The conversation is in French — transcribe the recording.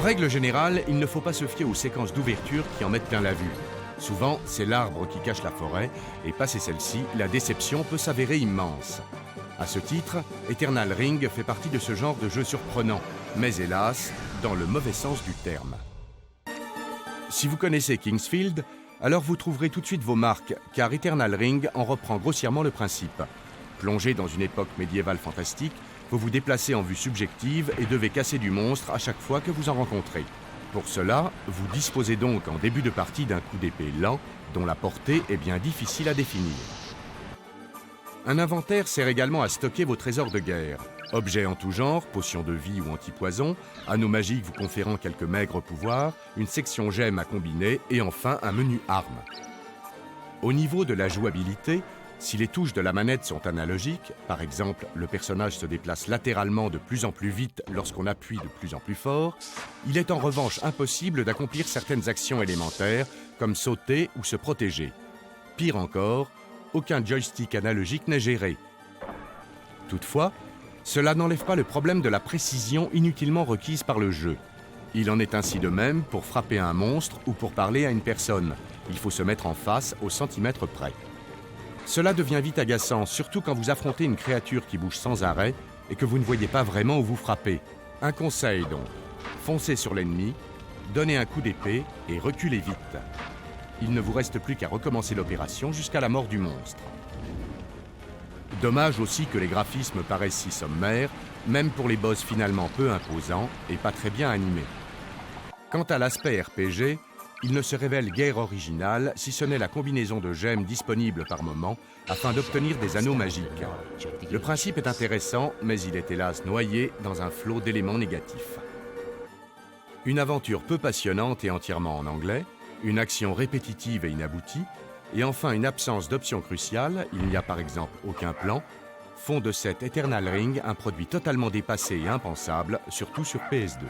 règle générale, il ne faut pas se fier aux séquences d'ouverture qui en mettent plein la vue. Souvent, c'est l'arbre qui cache la forêt, et passé celle-ci, la déception peut s'avérer immense. À ce titre, Eternal Ring fait partie de ce genre de jeu surprenant, mais hélas, dans le mauvais sens du terme. Si vous connaissez Kingsfield, alors vous trouverez tout de suite vos marques, car Eternal Ring en reprend grossièrement le principe. Plongé dans une époque médiévale fantastique, vous vous déplacez en vue subjective et devez casser du monstre à chaque fois que vous en rencontrez. Pour cela, vous disposez donc en début de partie d'un coup d'épée lent, dont la portée est bien difficile à définir. Un inventaire sert également à stocker vos trésors de guerre. Objets en tout genre, potions de vie ou antipoison, anneaux magiques vous conférant quelques maigres pouvoirs, une section gemmes à combiner et enfin un menu armes. Au niveau de la jouabilité, si les touches de la manette sont analogiques, par exemple le personnage se déplace latéralement de plus en plus vite lorsqu'on appuie de plus en plus fort, il est en revanche impossible d'accomplir certaines actions élémentaires comme sauter ou se protéger. Pire encore, aucun joystick analogique n'est géré. Toutefois, cela n'enlève pas le problème de la précision inutilement requise par le jeu. Il en est ainsi de même pour frapper un monstre ou pour parler à une personne. Il faut se mettre en face au centimètre près. Cela devient vite agaçant, surtout quand vous affrontez une créature qui bouge sans arrêt et que vous ne voyez pas vraiment où vous frappez. Un conseil donc, foncez sur l'ennemi, donnez un coup d'épée et reculez vite. Il ne vous reste plus qu'à recommencer l'opération jusqu'à la mort du monstre. Dommage aussi que les graphismes paraissent si sommaires, même pour les boss finalement peu imposants et pas très bien animés. Quant à l'aspect RPG, il ne se révèle guère original si ce n'est la combinaison de gemmes disponibles par moment afin d'obtenir des anneaux magiques. Le principe est intéressant, mais il est hélas noyé dans un flot d'éléments négatifs. Une aventure peu passionnante et entièrement en anglais, une action répétitive et inaboutie, et enfin une absence d'options cruciales, il n'y a par exemple aucun plan, font de cet Eternal Ring un produit totalement dépassé et impensable, surtout sur PS2.